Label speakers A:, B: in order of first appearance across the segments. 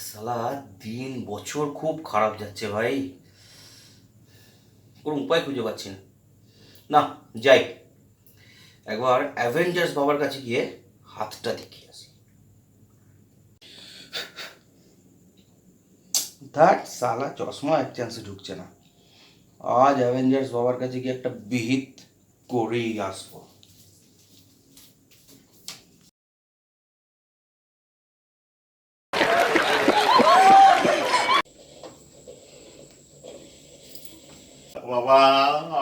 A: সালা দিন বছর খুব খারাপ যাচ্ছে ভাই। কোনো উপায় খুঁজে পাচ্ছি না। না, যাই একবার অ্যাভেঞ্জার্স বাবার কাছে গিয়ে হাতটা দেখিয়ে আসি। দ্যাট সালা চশমা এক চান্সে ঢুকছে না। আজ অ্যাভেঞ্জার্স বাবার কাছে গিয়ে একটা বিহিত করেই আসবো। বাবা,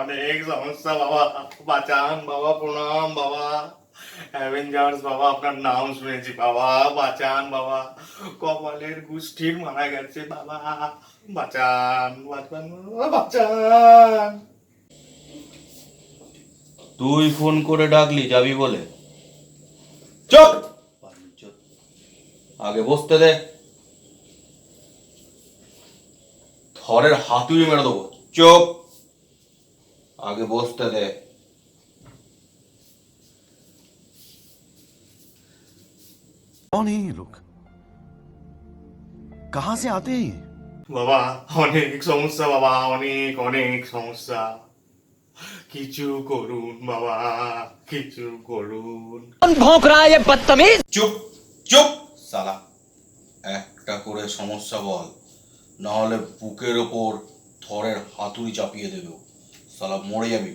A: অনেক সমস্যা বাবা, বাঁচান বাবা, প্রণাম বাবা। অ্যাভেঞ্জার্স বাবা, আপনার নাম শুনেছি বাবা, বাঁচান বাবা। কপালের গুষ্টির মারা গেছে বাবা, বাঁচান বাঁচান বাবা, বাঁচান। তুই ফোন করে ডাকলি যাবি বলে? চুপ! আগে বসতে দে, থরের হাতুড়ি মেরে দেবো। চুপ! আগে বসতে দে।
B: कौन है ये लोग? कहां से आते हैं ये?
C: বাবা, অনেক সমস্যা বাবা, অনেক অনেক সমস্যা। কিছু করুন বাবা, কিছু করুন।
D: कौन भौंक रहा है ये बदतमीज?
A: চুপ চুপ সালা, একটা করে সমস্যা বল, না হলে বুকের ওপর থরের হাতুড়ি চাপিয়ে দেবে। সালা মরে যাবি।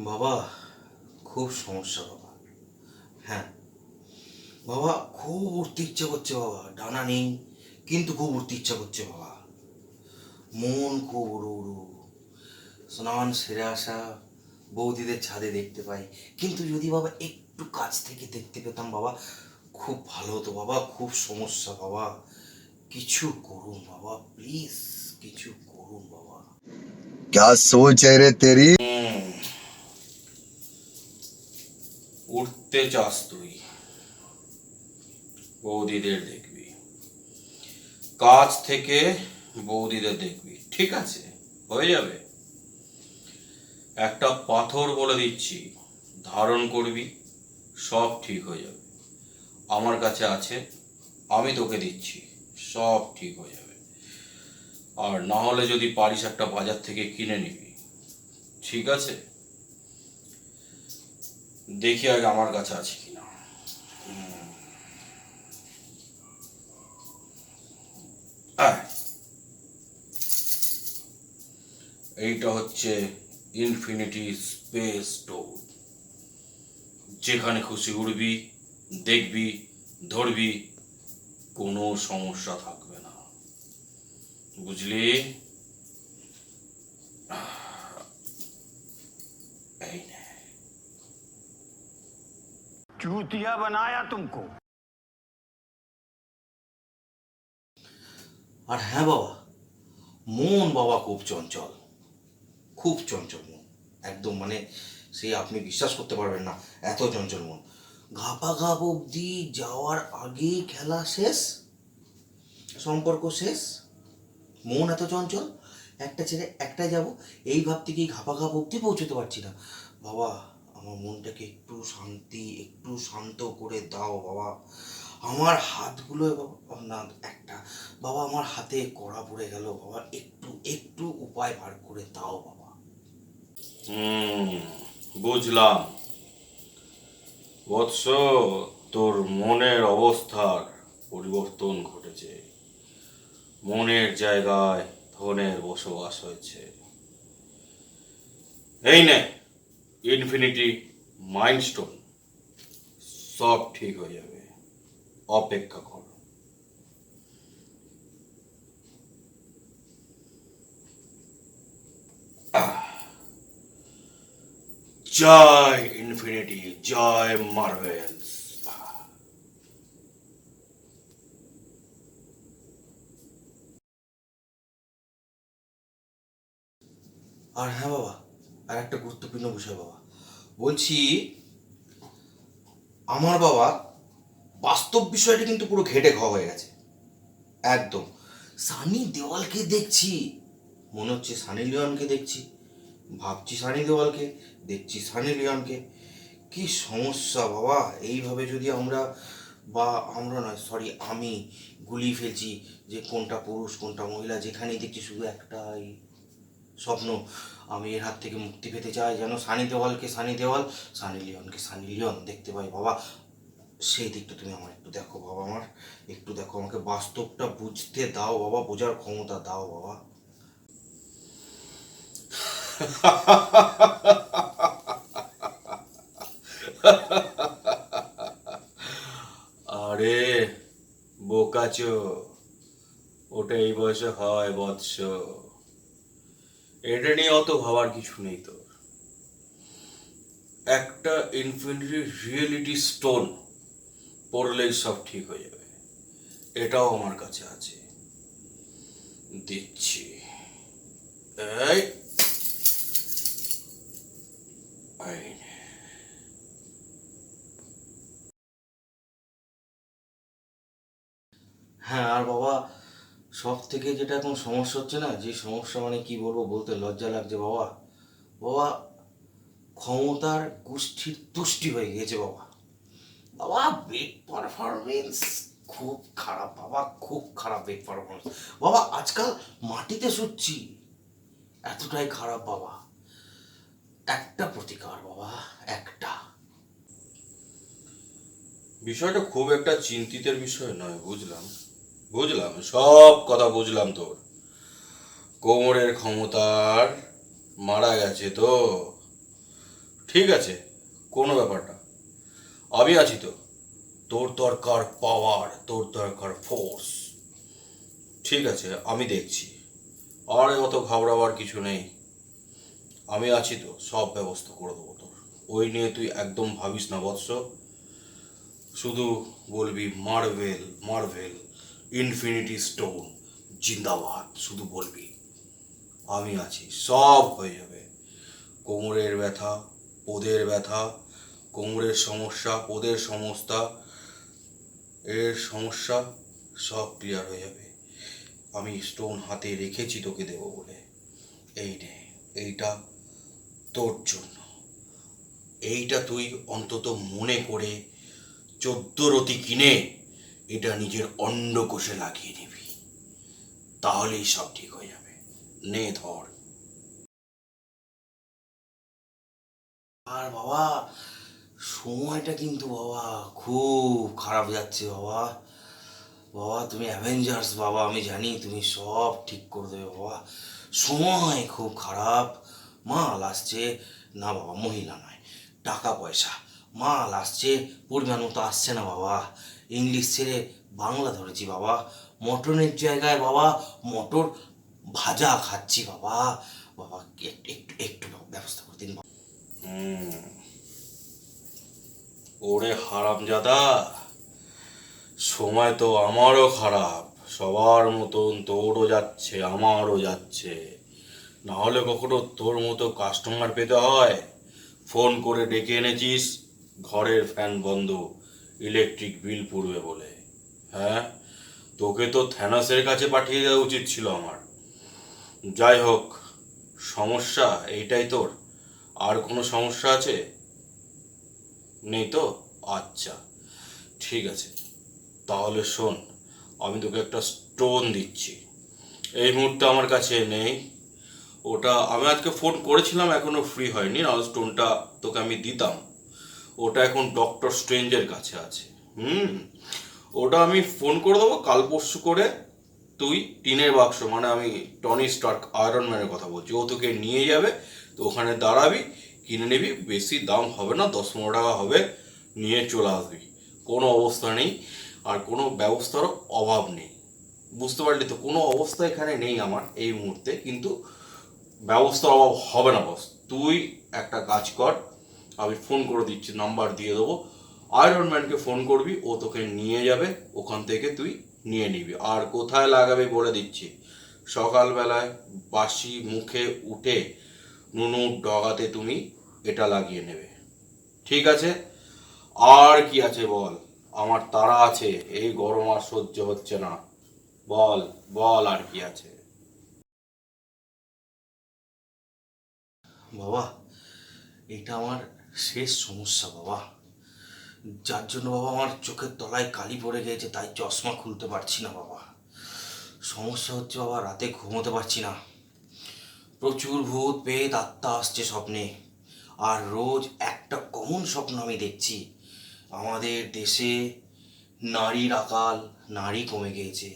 A: বাবা, খুব সমস্যা বাবা। হ্যাঁ বাবা, খুব উঠতে ইচ্ছা করছে বাবা। ডানা নেই কিন্তু খুব উঠতে ইচ্ছা করছে বাবা। মন খুব উড়ু উড়ু। স্নান সেরে আসা বৌদিদের ছাদে দেখতে পাই, কিন্তু যদি বাবা একটু কাছ থেকে দেখতে পেতাম বাবা, খুব ভালো হতো বাবা। খুব সমস্যা বাবা, কিছু করুন বাবা, প্লিজ কিছু করুন বাবা।
E: क्या सोच है रे तेरी।
A: উঠতে চাস তুই, বৌদিদের দেখবি, কাছ থেকে বৌদিদের দেখবি, ঠিক আছে, হয়ে যাবে। একটা পাথর বলে দিচ্ছি, ধারণ করবি, সব ঠিক হয়ে যাবে। আমার কাছে আছে, আমি তোকে দিচ্ছি, সব ঠিক হয়ে যাবে। আর না হলে যদি পারিস একটা বাজার থেকে কিনে নিবি, ঠিক আছে? দেখি আগে আমার কাছে আছে কিনা। এইটা হচ্ছে ইনফিনিটি স্পেস ডোর। যেখানে খুশি উড়বি, দেখবি, ধরবি, কোনো সমস্যা থাকবে না, বুঝলি? এই নে।
D: चूतिया बनाया तुमको।
A: আর হ্যাঁ বাবা, মন বাবা খুব চঞ্চল, খুব চঞ্চল মন, একদম মানে সে আপনি বিশ্বাস করতে পারবেন না, এত চঞ্চল মন। ঘাপা ঘাপ অবধি যাওয়ার আগেই খেলা শেষ, সম্পর্ক শেষ। মন এত চঞ্চল, একটা ছেড়ে একটাই যাব, এই ভাব থেকেই ঘাপা ঘাপ অবধি পৌঁছতে পারছি না বাবা। আমার মনটাকে একটু শান্তি, একটু শান্ত করে দাও বাবা। আমার হাতগুলো বাবা, না একটা বাবা, আমার হাতে কড়া পড়ে গেল বাবা, একটু একটু উপায় বার করে দাও বাবা। বুঝলাম বৎস, তোর মনের অবস্থার পরিবর্তন ঘটেছে, মনের জায়গায় ধনের বসবাস হয়েছে। এই নে ইনফিনিটি মাইলস্টোন, সব ঠিক হয়ে যাবে, অপেক্ষা কর। জয় ইনফিনিটি, জয় মার্ভেলস। আর হ্যাঁ বাবা, আর একটা গুরুত্বপূর্ণ বিষয় বাবা, বলছি আমার বাবা বাস্তব বিষয়টা কিন্তু পুরো ঘেটে খাওয়া হয়ে গেছে একদম। সানি দেওয়ালকে দেখছি, মনে হচ্ছে সানি লিওনকে দেখছি, ভাবছি সানি দেওয়ালকে, দেখছি সানি লিওনকে। কি সমস্যা বাবা! এইভাবে যদি আমরা, বা আমরা নয়, সরি, আমি গুলিয়ে ফেলছি যে কোনটা পুরুষ কোনটা মহিলা, যেখানেই দেখছি শুধু একটাই স্বপ্ন, আমি এর হাত থেকে মুক্তি পেতে চাই, যেন সানি দেওয়ালকে সানি দেওয়াল, সানি লিওনকে সানি লিওন দেখতে পাই বাবা। সেই দিকটা তুমি আমার একটু দেখো বাবা, আমার একটু দেখো, আমাকে বাস্তবটা বুঝতে দাও বাবা, বোঝার ক্ষমতা দাও বাবা।
F: আরে বোকাচো, ওটা এই বয়সে হয় বৎস। এটা নিয়ে অত ভাবার কিছু নেই তোর। একটা ইনফিনিটি রিয়েলিটি স্টোন পড়লেই সব ঠিক হয়ে যাবে। এটাও আমার কাছে আছে, দিচ্ছি। এই এই নে।
A: হ্যাঁ, আর বাবা, সব থেকে যেটা এখন সমস্যা হচ্ছে না, যে সমস্যা মানে কি বলবো, বলতে লজ্জা লাগছে বাবা। বাবা, ক্ষমতার গোষ্ঠীর তুষ্টি হয়ে গেছে বাবা। বাবা, বেড পারফরমেন্স খুব খারাপ বাবা, খুব খারাপ বেড পারফরমেন্স বাবা। আজকাল মাটিতে শুচ্ছি, এতটাই খারাপ বাবা। একটা প্রতিকার বাবা, একটা।
F: বিষয়টা খুব একটা চিন্তিতের বিষয় নয়, বুঝলাম বুঝলাম, সব কথা বুঝলাম তোর। কোমরের ক্ষমতার মারা গেছে তো, ঠিক আছে, কোনো ব্যাপার না। আমি আছি তো। তোর দরকার পাওয়ার, তোর দরকার ফোর্স। ঠিক আছে, আমি দেখছি। আর অত ঘাবড়াবার কিছু নেই। আমি আছি তো, সব ব্যবস্থা করে দেবো তোর। ওই নিয়ে তুই একদম ভাবিস না বৎস। শুধু বলবি মার্ভেল মার্ভেল, ইনফিনিটি স্টোন জিন্দাবাদ, শুধু বলবি। আমি আছি, সব হয়ে যাবে। কোমরের ব্যথা, পোদের ব্যথা, কোমরের সমস্যা, পোদের সমস্যা, এর সমস্যা সব ক্লিয়ার হয়ে যাবে। আমি স্টোন হাতে রেখেছি তোকে দেবো বলে। এই নে, এইটা তোর জন্য। এইটা তুই অন্তত মনে করে 14 রতি কিনে এটা নিজের অন্ডকোষে লাগিয়ে নিবি, তাহলেই সব ঠিক হয়ে যাবে। নে ধর।
A: আর বাবা, সময়টা কিন্তু বাবা খুব খারাপ যাচ্ছে বাবা। বাবা, তুমি অ্যাভেঞ্জার্স বাবা, আমি জানি তুমি সব ঠিক করে দেবে বাবা। সময় খুব খারাপ। মাল আসছে, না বাবা, মহিলা নয়, টাকা পয়সা। মাল আসছে, পরিমাণ মতো আসছে না বাবা। ইংলিশ ছেড়ে বাংলা ধরেছি বাবা। মটনের জায়গায় বাবা মটর ভাজা খাচ্ছি বাবা। বাবা, একটু একটু একটু ব্যবস্থা করে দিন বাবা।
F: ওরে হারামজাদা, সময় তো আমারও খারাপ। সবার মতন তোরও যাচ্ছে, আমারও যাচ্ছে। না হলে কখনো তোর মতো কাস্টমার পেতে হয়? ফোন করে ডেকে এনেছিস ঘরের ফ্যান বন্ধ, ইলেকট্রিক বিল পড়বে বলে। হ্যাঁ, তোকে তো থ্যানোসের কাছে পাঠিয়ে দেওয়া উচিত ছিল আমার। যাই হোক, সমস্যা এইটাই তোর? আর কোনো সমস্যা আছে? নেই তো? আচ্ছা, ঠিক আছে। তাহলে শোন, আমি তোকে একটা স্টোন দিচ্ছি। এই মুহূর্তে আমার কাছে নেই। ওটা আমি আজকে ফোন করেছিলাম, এখনো ফ্রি হয়নি, না স্টোনটা তোকে আমি দিতাম। ওটা এখন ডক্টর স্ট্রেঞ্জের কাছে আছে। ওটা আমি ফোন করে দেবো কাল পরশু করে। তুই টিনের বাক্স, মানে আমি টনি স্টার্ক আয়রন ম্যানের কথা বলছি, ও তোকে নিয়ে যাবে। তো ওখানে দাঁড়াবি, কিনে নিবি, বেশি দাম হবে না, 10-15 টাকা হবে, নিয়ে চলে আসবি। কোনো অবস্থা নেই, আর কোনো ব্যবস্থারও অভাব নেই। বুঝতে পারলি তো? কোনো অবস্থা এখানে নেই আমার এই মুহূর্তে, কিন্তু ব্যবস্থার অভাব হবে না বস। তুই একটা কাজ কর, আমি ফোন করে দিচ্ছি, নাম্বার দিয়ে দেবো। আয়রন ম্যানকে ফোন করবি, ও তোকে নিয়ে যাবে, ওখান থেকে তুই নিয়ে নিবি। আর কোথায় লাগাবে বলে দিচ্ছি, সকালবেলায় বাসি মুখে উঠে নুনুর ডগাতে তুমি এটা লাগিয়ে নেবে, ঠিক আছে? আর কি আছে বল? আমার তাড়া আছে, এই গরম আর সহ্য হচ্ছে না। বল বল, আর কি আছে?
A: বাবা, এটা আমার শেষ সমস্যা বাবা, যার জন্য বাবা আমার চোখের তলায় কালি পড়ে গিয়েছে, তাই চশমা খুলতে পারছি না বাবা। সমস্যা হচ্ছে বাবা, রাতে ঘুমোতে পারছি না, প্রচুর ভূত পেট আত্মা আসছে স্বপ্নে। আর রোজ একটা কমন স্বপ্ন আমি দেখছি, আমাদের দেশে নারীর আকাল, নারী কমে গিয়েছে।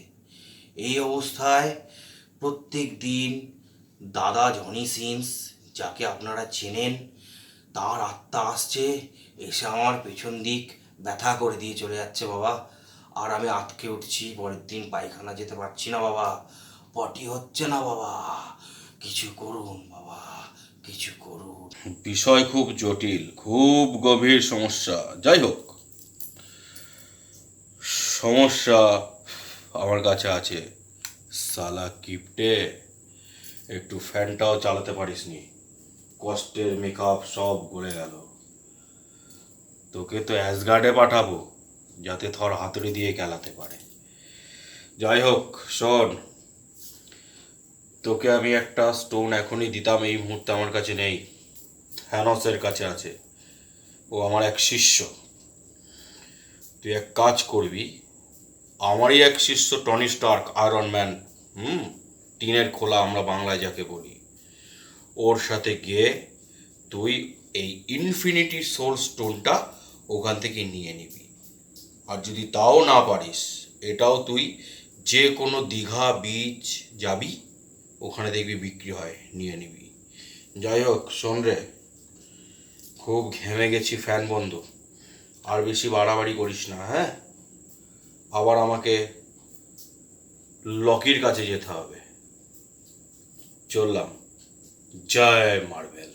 A: এই অবস্থায় প্রত্যেক দিন দাদা জনি সিনস, যাকে আপনারা চেনেন, তার আত্মা আসছে, এসে আমার পেছন দিক ব্যথা করে দিয়ে চলে যাচ্ছে বাবা। আর আমি আটকে উঠছি, পরের দিন পায়খানা যেতে পারছি না বাবা, পটি হচ্ছে না বাবা, কিছু করুন বাবা, কিছু করুন।
F: বিষয় খুব জটিল, খুব গভীর সমস্যা। যাই হোক, সমস্যা আমার কাছে আছে। সালা কিপটে, একটু ফ্যানটাও চালাতে পারিসনি, কষ্টের মেকআপ সব গলে গেল। তোকে তো অ্যাসগার্ডে পাঠাবো, যাতে থর হাতুড়ি দিয়ে খেলাতে পারে। যাই হোক শোন, তোকে আমি একটা স্টোন এখনই দিতাম, এই মুহূর্তে আমার কাছে নেই, থ্যানসের কাছে আছে, ও আমার এক শিষ্য। তুই এক কাজ করবি, আমারই এক শিষ্য টনি স্টার্ক, আয়রন ম্যান, টিনের খোলা আমরা বাংলায় যাকে বলি, ওর সাথে গিয়ে তুই এই ইনফিনিটি সোল স্টোনটা ওখান থেকে নিয়ে নিবি। আর যদি তাও না পারিস, এটাও তুই যে কোনো দীঘা বিচ যাবি, ওখানে দেখবি বিক্রি হয়, নিয়ে নিবি। যাই হোক শোন রে, খুব ঘেমে গেছি, ফ্যান বন্ধ, আর বেশি বাড়াবাড়ি করিস না, হ্যাঁ? আবার আমাকে লকির কাছে যেতে হবে। চললাম। জয় মার্বেল।